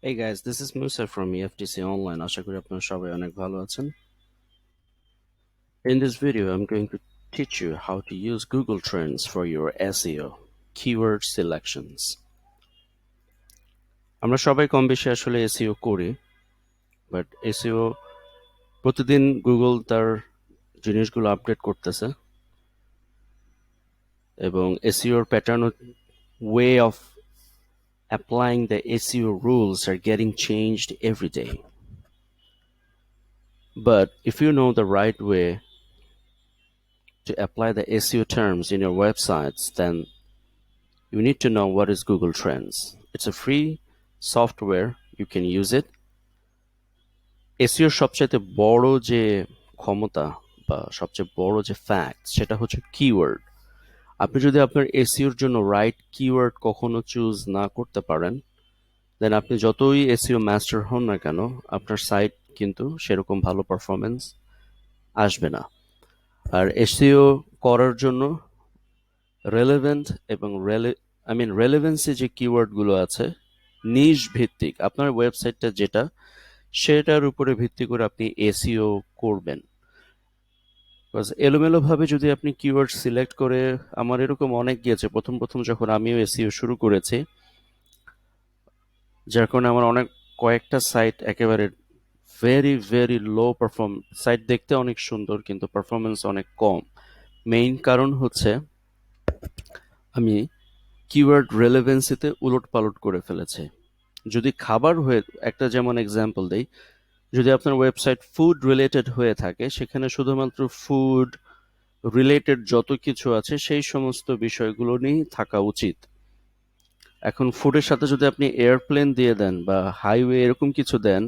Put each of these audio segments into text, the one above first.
Hey guys, this is Musa from EFTC Online. আশা করি আপনারা সবাই অনেক ভালো আছেন. In this video, I'm going to teach you how to use Google Trends for your SEO, keyword selections. আমরা সবাই কম বেশি আসলে SEO করি, বাট SEO প্রতিদিন গুগল তার জিনিসগুলো আপডেট করতেছে এবং SEOর pattern way of applying the SEO rules are getting changed every day. But if you know the right way to apply the SEO terms in your websites, then you need to know what is Google Trends. It's a free software. You can use it. এসইওর সবচেয়ে বড় যে ক্ষমতা বা সবচেয়ে বড় যে fact সেটা হচ্ছে কিওয়ার্ড। আপনি যদি আপনার এসইওর জন্য রাইট কিওয়ার্ড কখনো চুজ না করতে পারেন, দেন আপনি যতই এসইও মাস্টার হন না কেন, আপনার সাইট কিন্তু সেরকম ভালো পারফরমেন্স আসবে না। আর এসইও করার জন্য রেলেভেন্ট এবং রেলেভেন্সি যে কিওয়ার্ডগুলো আছে, নিশ ভিত্তিক আপনার ওয়েবসাইটটা যেটা, সেটার উপরে ভিত্তি করে আপনি এসইও করবেন। এলোমেলোভাবে যদি আপনি কিওয়ার্ড সিলেক্ট করে, আমার এরকম অনেক গিয়েছে প্রথম প্রথম যখন আমিও এসইও শুরু করেছি, যার কারণে আমার অনেক কয়েকটা সাইট একেবারে very very low perform, site দেখতে অনেক সুন্দর কিন্তু পারফরমেন্স অনেক কম। মেইন কারণ হচ্ছে আমি কিওয়ার্ড রেলেভেন্সিতে উলটপালট করে ফেলেছে। যদি খাবার হয়ে, একটা যেমন এক্সাম্পল দেই, যদি আপনার ওয়েবসাইট ফুড রিলেটেড হয়ে থাকে, সেখানে শুধুমাত্র ফুড রিলেটেড যত কিছু আছে সেই সমস্ত বিষয়গুলো নিয়েই থাকা উচিত। এখন ফুডের সাথে যদি আপনি এয়ারপ্লেন দিয়ে দেন বা হাইওয়ে এরকম কিছু দেন,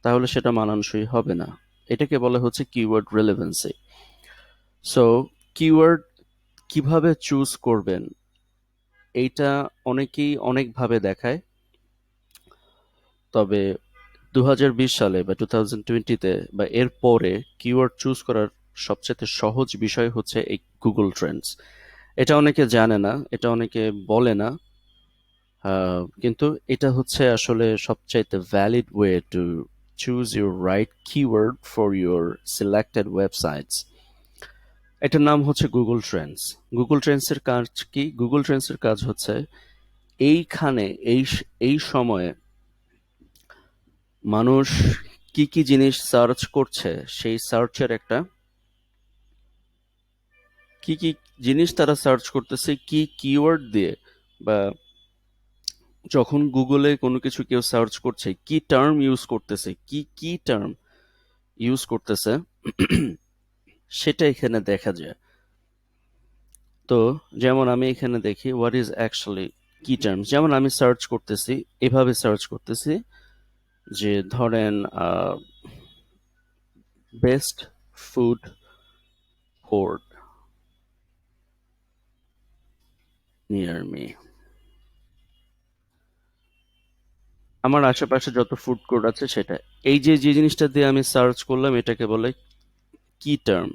তাহলে সেটা মানানসই হবে না। এটাকে বলা হচ্ছে কিওয়ার্ড রেলেভেন্সি। সো কিওয়ার্ড কিভাবে চুজ করবেন, এইটা অনেকেই অনেকভাবে দেখায়। তবে 2020 সালে বা 2020-তে বা এর পরে কিওয়ার্ড চুজ করার সবচেয়ে সহজ বিষয় হচ্ছে এই গুগল ট্রেন্ডস। এটা অনেকে জানে না, এটা অনেকে বলে না, কিন্তু এটা হচ্ছে আসলে সবচাইতে valid way to choose your right keyword for your selected websites. এটার নাম হচ্ছে গুগল ট্রেন্ডস। গুগল ট্রেন্ডসের কাজ কি? গুগল ট্রেন্ডসের কাজ হচ্ছে এইখানে এই সময়ে মানুষ কি কি জিনিস সার্চ করছে, সেই সার্চের একটা, কি কি জিনিস তারা সার্চ করতেছে কি কিওয়ার্ড দিয়ে, বা যখন গুগলে কোনো কিছু কেউ সার্চ করছে কি টার্ম ইউজ করতেছে, কি কি টার্ম ইউজ করতেছে, সেটা এখানে দেখা যায়। তো যেমন আমি এখানে দেখি হোয়াট ইজ অ্যাকচুয়ালি কি টার্মস। যেমন আমি সার্চ করতেছি, এভাবে সার্চ করতেছি যে ধরেন best food court near me. আমার আশেপাশে যত ফুড কোর্ট আছে সেটা, এই যে যে জিনিসটা দিয়ে আমি সার্চ করলাম এটাকে বলে কি টার্ম,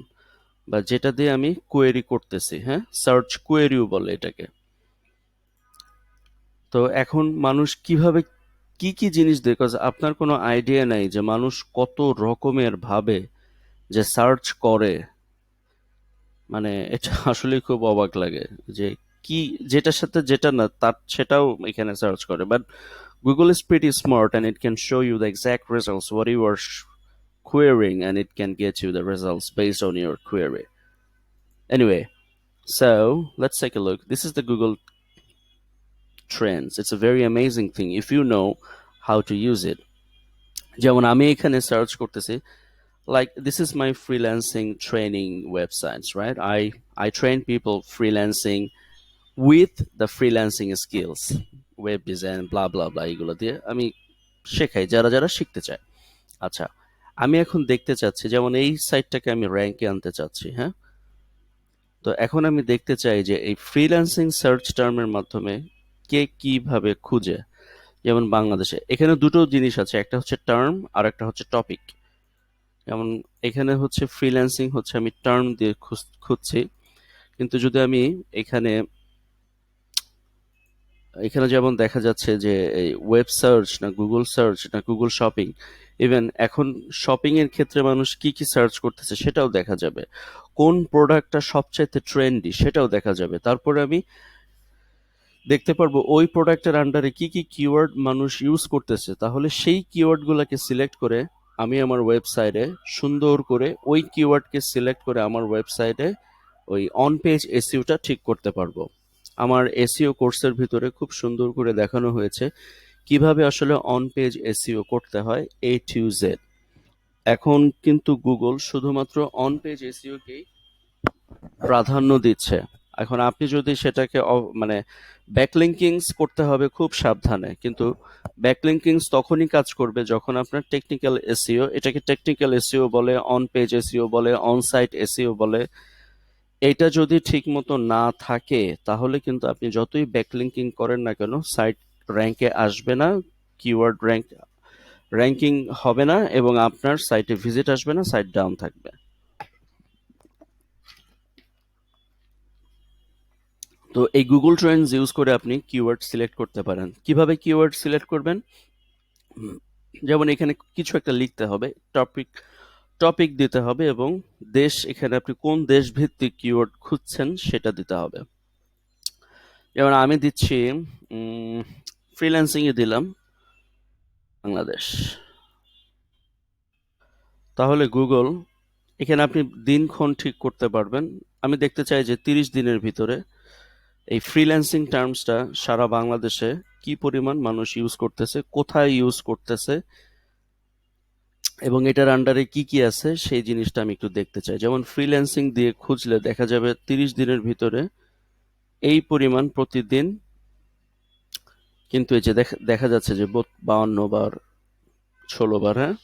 বা যেটা দিয়ে আমি কোয়েরি করতেছি, হ্যাঁ, সার্চ কোয়েরিও বলে এটাকে। তো এখন মানুষ কিভাবে কি কি জিনিস দিয়ে, কজ আপনার কোনো আইডিয়া নাই যে মানুষ কত রকমের ভাবে যে সার্চ করে, মানে এটা আসলে খুব অবাক লাগে যে কি, যেটার সাথে যেটা না তার সেটাও এখানে সার্চ করে। But Google is pretty smart and it can show you the exact results what you are querying, and it can get you the results based on your query. Anyway, so let's take a look. This is the Google Trends. It's a very amazing thing if you know how to use it. যেমন আমি এখানে search করতেছি, like this is my freelancing training websites, right? I train people freelancing with the freelancing skills, web design, blah blah blah, এগুলো দিয়ে আমি শেখাই যারা যারা শিখতে চায়। আচ্ছা, আমি এখন দেখতে চাচ্ছি, যেমন এই সাইটটাকে আমি র্যাঙ্কে আনতে চাচ্ছি, হ্যাঁ। তো এখন আমি দেখতে চাই যে এই ফ্রিল্যান্সিং সার্চ টার্মের মাধ্যমে কে কিভাবে খুঁজে। যেমন বাংলাদেশে এখানে দুটো জিনিস আছে, একটা হচ্ছে টার্ম আর একটা হচ্ছে টপিক। যেমন এখানে হচ্ছে ফ্রিল্যান্সিং হচ্ছে আমি টার্ম দিয়ে খুঁজছি, কিন্তু যদি আমি এখানে এখানে যেমন দেখা যাচ্ছে যে এই ওয়েব সার্চ না গুগল সার্চ না গুগল শপিং, ইভেন এখন শপিং এর ক্ষেত্রে মানুষ কি কি সার্চ করতেছে সেটাও দেখা যাবে, কোন প্রোডাক্টটা সবচাইতে ট্রেন্ডি সেটাও দেখা যাবে। তারপরে আমি দেখতে পারবো ওই প্রোডাক্টের আন্ডারে কি কি কিওয়ার্ড মানুষ ইউজ করতেছে, তাহলে সেই কিওয়ার্ড গুলাকে সিলেক্ট করে আমি আমার ওয়েবসাইটে সুন্দর করে ওই কিওয়ার্ডকে সিলেক্ট করে আমার ওয়েবসাইটে ওই অন পেজ এসইওটা ঠিক করতে পারবো। আমার এসইও কোর্সের ভিতরে খুব সুন্দর করে দেখানো হয়েছে কিভাবে আসলে অন পেজ এসইও করতে হয় A to Z। এখন কিন্তু গুগল শুধুমাত্র অন পেজ এসইওকেই প্রাধান্য দিচ্ছে। এখন আপনি যদি সেটাকে মানে ব্যাকলিঙ্কিংস করতে হবে খুব সাবধানে, কিন্তু ব্যাকলিঙ্কিংস তখনই কাজ করবে যখন আপনার টেকনিক্যাল এসইও, এটাকে টেকনিক্যাল এসইও বলে, অন পেজ এসইও বলে, অন সাইট এসইও বলে, এটা যদি ঠিক মতো না থাকে তাহলে কিন্তু আপনি যতই ব্যাকলিঙ্কিং করেন না কেন সাইট র্যাঙ্কে আসবে না, কিওয়ার্ড র্যাঙ্কিং হবে না, এবং আপনার সাইটে ভিজিট আসবে না, সাইট ডাউন থাকবে। তো এই গুগল ট্রেন্ডস ইউজ করে আপনি কিওয়ার্ড সিলেক্ট করতে পারেন। কিভাবে কিওয়ার্ড সিলেক্ট করবেন? যেমন এখানে কিছু একটা লিখতে হবে, টপিক টপিক দিতে হবে, এবং দেশ, এখানে আপনি কোন দেশ ভিত্তিক কিওয়ার্ড খুঁজছেন সেটা দিতে হবে। যেমন আমি দিচ্ছি ফ্রিল্যান্সিং এ দিলাম বাংলাদেশ। তাহলে গুগল এখানে আপনি দিনক্ষণ ঠিক করতে পারবেন। আমি দেখতে চাই যে 30 দিনের ভিতরে এই ফ্রিল্যান্সিং টার্মসটা সারা বাংলাদেশে কি পরিমাণ মানুষ ইউজ করতেছে, কোথায় ইউজ করতেছে, এবং এটার আন্ডারে কি কি আছে সেই জিনিসটা আমি একটু দেখতে চাই। যেমন ফ্রিল্যান্সিং দিয়ে খুঁজলে দেখা যাবে 30 দিনের ভিতরে এই পরিমাণ প্রতিদিন, কিন্তু এই যে দেখা যাচ্ছে যে 52 বার 16 বার, হ্যাঁ,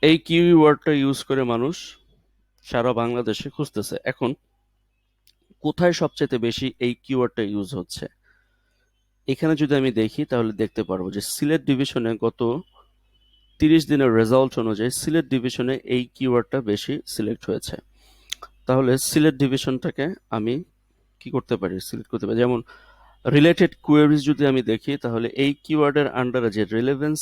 এই কিওয়ার্ডটা ইউজ করে মানুষ সারা বাংলাদেশে খুঁজতেছে। এখন কোথায় সবচেয়ে বেশি এই কিওয়ার্ডটা ইউজ হচ্ছে, এখানে যদি আমি দেখি তাহলে দেখতে পারবো যে সিলেট ডিভিশনে গত 30 দিনের রেজাল্ট অনুযায়ী সিলেট ডিভিশনে এই কিওয়ার্ডটা বেশি সিলেক্ট হয়েছে। তাহলে সিলেট ডিভিশনটাকে আমি কি করতে পারি, সিলেক্ট করতে পারি। যেমন রিলেটেড কোয়েরিজ যদি আমি দেখি তাহলে এই কিওয়ার্ডের আন্ডারে যে রিলেভেন্স,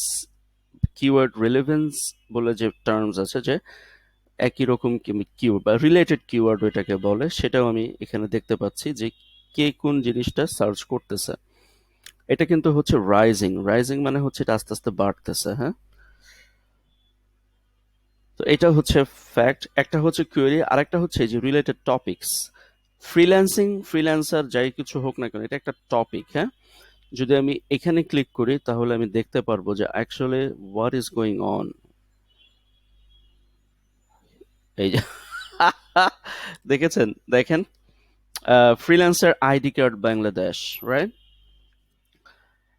কিওয়ার্ড রিলেভেন্স বলে যে টার্মস আছে, যে একই রকম কিওয়ার্ড বা রিলেটেড কিওয়ার্ড এটাকে বলে, সেটাও আমি এখানে দেখতে পাচ্ছি যে কে কোন জিনিসটা সার্চ করতেছে। এটা কিন্তু হচ্ছে রাইজিং, রাইজিং মানে হচ্ছে এটা আস্তে আস্তে বাড়তেছে, হ্যাঁ। তো এটা হচ্ছে ফ্যাক্ট, একটা হচ্ছে কোয়েরি, আর একটা হচ্ছে যে রিলেটেড টপিকস। ফ্রিল্যান্সার যাই কিছু হোক না কেন এটা একটা টপিক, হ্যাঁ। যদি আমি এখানে ক্লিক করি তাহলে আমি দেখতে পারবো যে actually what is going on. এই যে দেখেছেন, দেখেন, freelancer ID card Bangladesh, right.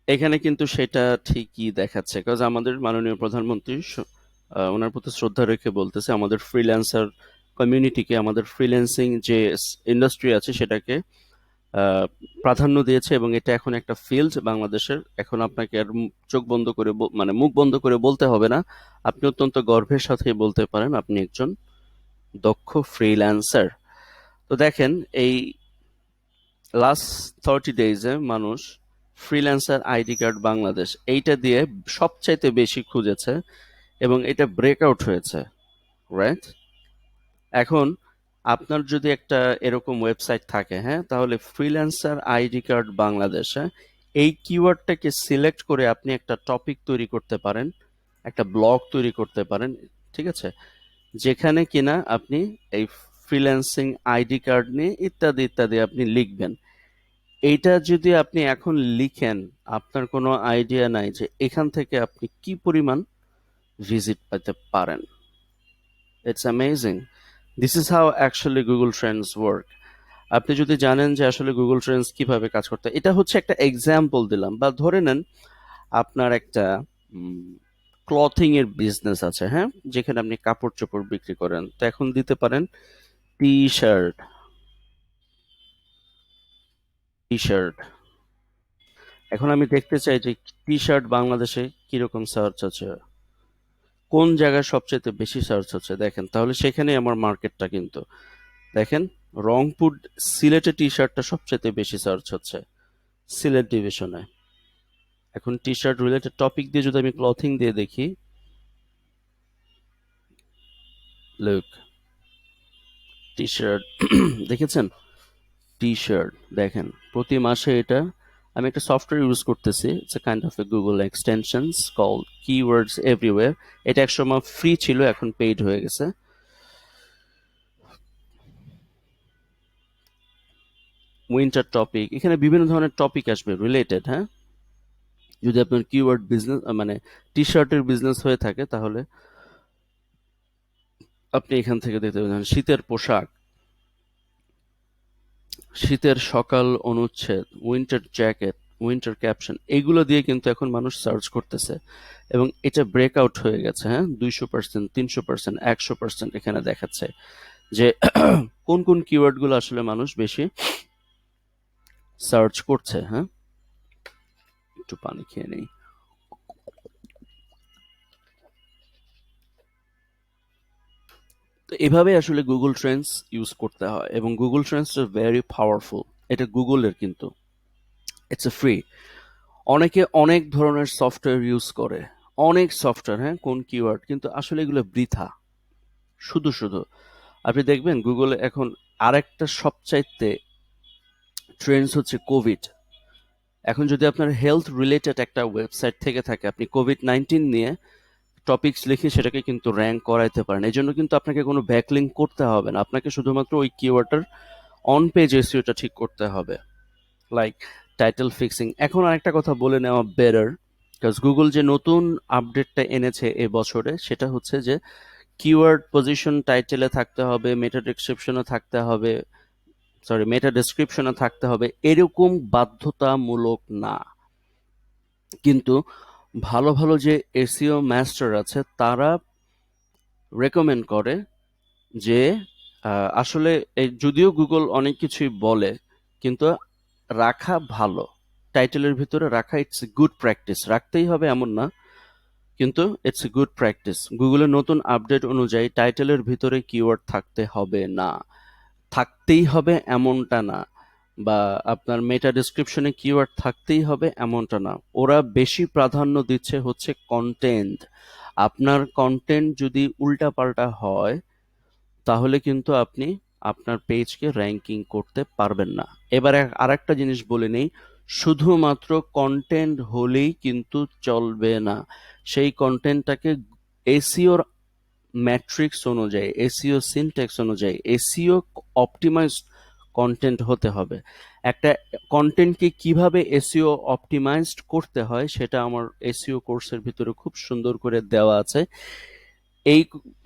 এখানে কিন্তু সেটা ঠিকই দেখাচ্ছে, কারণ আমাদের মাননীয় প্রধানমন্ত্রী ওনার প্রতি শ্রদ্ধা রেখে বলতেছে আমাদের ফ্রিল্যান্সার কমিউনিটিকে, আমাদের ফ্রিল্যান্সিং যে ইন্ডাস্ট্রি আছে সেটাকে প্রাধান্য দিয়েছে, এবং এটা এখন একটা ফিল্ড বাংলাদেশের। এখন আপনাকে আর চোখ বন্ধ করে মানে মুখ বন্ধ করে বলতে হবে না, আপনি অত্যন্ত গর্বের সাথে বলতে পারেন আপনি একজন দক্ষ ফ্রিল্যান্সার। তো দেখেন এই লাস্ট 30 ডেজে মানুষ ফ্রিল্যান্সার আইডি কার্ড বাংলাদেশ এইটা দিয়ে সবচাইতে বেশি খুঁজেছে, এবং এটা ব্রেকআউট হয়েছে, রাইট। এখন আপনার যদি একটা এরকম ওয়েবসাইট থাকে, হ্যাঁ, তাহলে ফ্রিল্যান্সার আইডি কার্ড বাংলাদেশে এই কিওয়ার্ডটাকে সিলেক্ট করে আপনি একটা টপিক তৈরি করতে পারেন, একটা ব্লগ তৈরি করতে পারেন, ঠিক আছে, যেখানে কিনা আপনি এই ফ্রিল্যান্সিং আইডি কার্ড নিয়ে ইত্যাদি ইত্যাদি আপনি লিখবেন। এইটা যদি আপনি এখন লিখেন, আপনার কোনো আইডিয়া নাই যে এখান থেকে আপনি কি পরিমাণ ভিজিট পেতে পারেন। It's amazing. This is how actually Google Trends work. আপনি যদি জানেন যে আসলে গুগল ট্রেন্ডস কিভাবে কাজ করতে, এটা হচ্ছে একটা এক্সাম্পল দিলাম। বা ধরে নেন আপনার একটা ক্লথিং এর বিজনেস আছে, হ্যাঁ, যেখানে আপনি কাপড় চোপড় বিক্রি করেন, তো এখন দিতে পারেন টি শার্ট, টি শার্ট। এখন আমি দেখতে চাই যে টি শার্ট বাংলাদেশে কিরকম সার্চ আছে, কোন জায়গায় সবচেয়ে বেশি সার্চ হচ্ছে, দেখেন, তাহলে সেখানেই আমার মার্কেটটা কিন্তু। দেখেন রংপুর সিলেটে টি শার্টটা সবচেয়ে বেশি সার্চ হচ্ছে, সিলেট ডিভিশনে। এখন টি শার্ট রিলেটেড টপিক দিয়ে যদি আমি ক্লথিং দিয়ে দেখি, লুক, টি শার্ট দেখেছেন? টি শার্ট দেখেন, প্রতি মাসে এটা, আমি একটা সফটওয়্যার ইউজ করতেছি, it's a kind of A Google extensions call keywords everywhere. এটা একসময় ফ্রি ছিল, এখন পেইড হয়ে গেছে। উইন্টার টপিক, এখানে বিভিন্ন ধরনের টপিক আসবে রিলেটেড, হ্যাঁ। যদি আপনার কিওয়ার্ড বিজনেস মানে টি শার্টের বিজনেস হয়ে থাকে, তাহলে আপনি এখান থেকে দেখতে পাবেন শীতের পোশাক, শীতের সকাল অনুচ্ছেদ, উইন্টার জ্যাকেট, উইন্টার ক্যাপশন, এগুলো দিয়ে কিন্তু এখন মানুষ সার্চ করতেছে, এবং এটা ব্রেকআউট হয়ে গেছে, হ্যাঁ। 200%, 300%, 100% এখানে দেখাচ্ছে যে কোন কোন কিওয়ার্ড গুলো আসলে মানুষ বেশি সার্চ করছে, হ্যাঁ। একটু পানি খেয়ে নেই। তো এভাবে আসলে গুগল ট্রেন্ডস ইউজ করতে হয়, এবং Google Trends are very powerful. এটা গুগলের কিন্তু, ইটস এ ফ্রি। অনেকে অনেক ধরনের সফটওয়্যার ইউজ করে, অনেক সফটওয়্যার, হ্যাঁ, কোন কিওয়ার্ড, কিন্তু আসলে এগুলো বৃথা। শুধু শুধু আপনি দেখবেন গুগলে এখন আরেকটা সবচাইতে ট্রেন্ডস হচ্ছে কোভিড। এখন যদি আপনার হেলথ রিলেটেড একটা ওয়েবসাইট থেকে থাকে, আপনি কোভিড-19 নিয়ে টপিকস লিখে সেটাকে কিন্তু র্যাঙ্ক করাইতে পারেন। এই জন্য কিন্তু আপনাকে কোনো ব্যাকলিঙ্ক করতে হবে না, আপনাকে শুধুমাত্র ওই কিওয়ার্ডটার অন পেজ এসইওটা ঠিক করতে হবে। Like title fixing. এখন আরেকটা কথা বলে নেওয়া বেটার, বিকজ গুগল যে নতুন আপডেটটা এনেছে এ বছরে, সেটা হচ্ছে যে কিওয়ার্ড পজিশন টাইটেলে থাকতে হবে, মেটা ডেসক্রিপশনে থাকতে হবে, মেটা ডেসক্রিপশনে থাকতে হবে, এরকম বাধ্যতামূলক না। কিন্তু ভালো ভালো যে এসইও মাস্টার আছে, তারা রেকমেন্ড করে যে আসলে যদিও গুগল অনেক কিছুই বলে, কিন্তু রাখা ভালো, টাইটেলের ভিতরে রাখা ইটস এ গুড প্র্যাকটিস। রাখতেই হবে এমন না, কিন্তু ইটস এ গুড প্র্যাকটিস। গুগলের নতুন আপডেট অনুযায়ী টাইটেলের ভিতরে কিওয়ার্ড থাকতে হবে না, থাকতেই হবে এমনটা না, বা আপনার মেটা ডেসক্রিপশনে কিওয়ার্ড থাকতেই হবে এমনটা না। ওরা বেশি প্রাধান্য দিচ্ছে হচ্ছে কন্টেন্ট। আপনার কন্টেন্ট যদি উল্টাপাল্টা হয়, তাহলে কিন্তু আপনি আপনার পেজকে র্যাঙ্কিং করতে পারবেন না। এবারে আরেকটা জিনিস বলে নেই, শুধুমাত্র কন্টেন্ট হলেই কিন্তু চলবে না। সেই কন্টেন্টটাকে এসইওর ম্যাট্রিক্স অনুযায়ী, এসইও সিনট্যাক্স অনুযায়ী, এসইও অপটিমাইজড কন্টেন্ট হতে হবে। একটা কন্টেন্টকে কিভাবে এসইও অপটিমাইজড করতে হয়, সেটা আমার এসইও কোর্সের ভিতরে খুব সুন্দর করে দেওয়া আছে। এই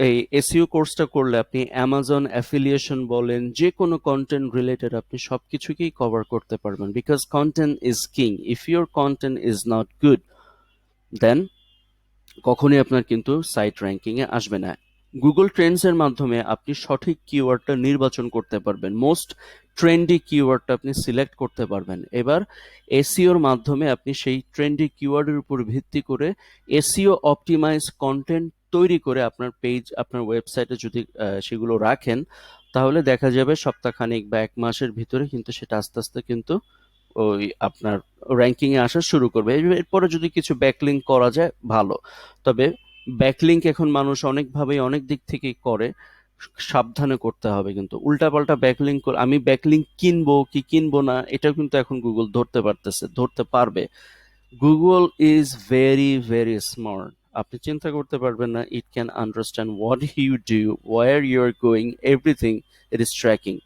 এই এসইও কোর্সটা করলে আপনি অ্যামাজন অ্যাফিলিয়েশন বলেন, যে কোনো কন্টেন্ট রিলেটেড আপনি সবকিছুকেই কভার করতে পারবেন, because content is king. If your content is not good, then কখনোই আপনার কিন্তু সাইট র্যাঙ্কিং এ আসবে না। গুগল ট্রেন্ডস এর মাধ্যমে আপনি সঠিক কিওয়ার্ডটা নির্বাচন করতে পারবেন, মোস্ট ট্রেন্ডি কিওয়ার্ডটা আপনি সিলেক্ট করতে পারবেন। এবার এসইওর মাধ্যমে আপনি সেই ট্রেন্ডি কিওয়ার্ডের উপর ভিত্তি করে এসইও অপটিমাইজ কন্টেন্ট তৈরি করে আপনার পেজ, আপনার ওয়েবসাইটে যদি সেগুলো রাখেন, তাহলে দেখা যাবে সপ্তাহখানেক বা এক মাসের ভিতরে কিন্তু সেটা আস্তে আস্তে কিন্তু ওই আপনার র্যাঙ্কিং এ আসা শুরু করবে। এরপরে যদি কিছু ব্যাকলিঙ্ক করা যায় ভালো, তবে ব্যাকলিঙ্ক এখন মানুষ অনেকভাবেই অনেক দিক থেকেই করে, সাবধানে করতে হবে। কিন্তু উল্টাপাল্টা ব্যাকলিঙ্ক, আমি ব্যাকলিঙ্ক কিনবো কি কিনবো না, এটাও কিন্তু এখন গুগল ধরতে পারবে। Google is very very smart. আপনি চিন্তা করতে পারবেন না, it can understand what you do, where you are going, everything it is tracking.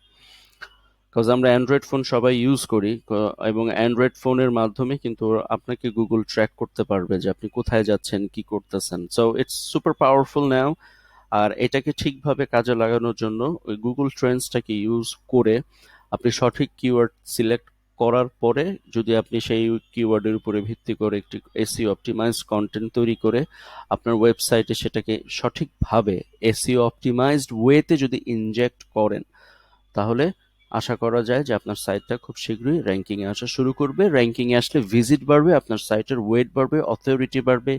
Cause আমরা অ্যান্ড্রয়েড ফোন সবাই ইউজ করি, এবং অ্যান্ড্রয়েড ফোনের মাধ্যমে কিন্তু আপনাকে গুগল ট্র্যাক করতে পারবে যে আপনি কোথায় যাচ্ছেন, কি করতেছেন। সো ইটস সুপার পাওয়ারফুল নাও। আর এটাকে ঠিকভাবে কাজে লাগানোর জন্য ওই গুগল ট্রেন্ডসটাকে ইউজ করে আপনি সঠিক কিওয়ার্ড সিলেক্ট করার পরে, যদি আপনি সেই কিওয়ার্ডের উপরে ভিত্তি করে একটি এসইও অপটিমাইজড কন্টেন্ট তৈরি করে আপনার ওয়েবসাইটে সেটাকে সঠিকভাবে এসইও অপটিমাইজড ওয়েতে যদি ইনজেক্ট করেন, তাহলে আশা করা যায় যে আপনার সাইটটা খুব শীঘ্রই র্যাঙ্কিং এ আসা শুরু করবে। র্যাঙ্কিং এ আসলে ভিজিট বাড়বে, আপনার সাইটের ওয়েট বাড়বে, অথরিটি বাড়বে,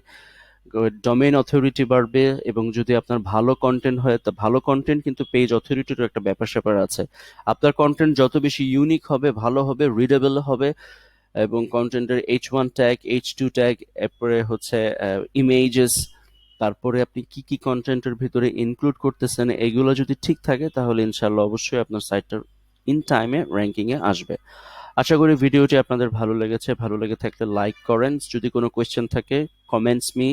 ডোমেইন অথরিটি বাড়বে, এবং যদি আপনার ভালো কন্টেন্ট হয়, তা ভালো কন্টেন্ট কিন্তু পেজ অথরিটিরও একটা ব্যাপার স্যাপার আছে। আপনার কন্টেন্ট যত বেশি ইউনিক হবে, ভালো হবে, রিডেবল হবে, এবং কন্টেন্টের H1 ট্যাগ, H2 ট্যাগ, এরপরে হচ্ছে ইমেজেস, তারপরে আপনি কি কি কন্টেন্টের ভিতরে ইনক্লুড করতেছেন, এগুলো যদি ঠিক থাকে তাহলে ইনশাল্লাহ অবশ্যই আপনার সাইটটা ইন টাইমে র্যাঙ্কিং এ আসবে। আশা করি ভিডিওটি আপনাদের ভালো লেগেছে। ভালো লেগে থাকলে লাইক করেন। যদি কোনো কোয়েশ্চেন থাকে, comments me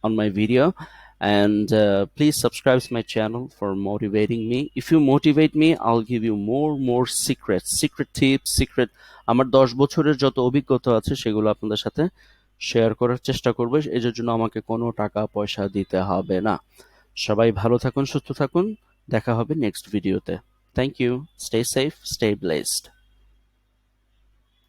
on my video, and please subscribe to my channel for motivating me. If you motivate me, I'll give you more secret tips, আমার 10 বছরের যত অভিজ্ঞতা আছে সেগুলো আপনাদের সাথে শেয়ার করার চেষ্টা করবো। এর জন্য আমাকে কোনো টাকা পয়সা দিতে হবে না। সবাই ভালো থাকুন, সুস্থ থাকুন। দেখা হবে নেক্সট ভিডিওতে। Thank you. Stay safe, stay blessed.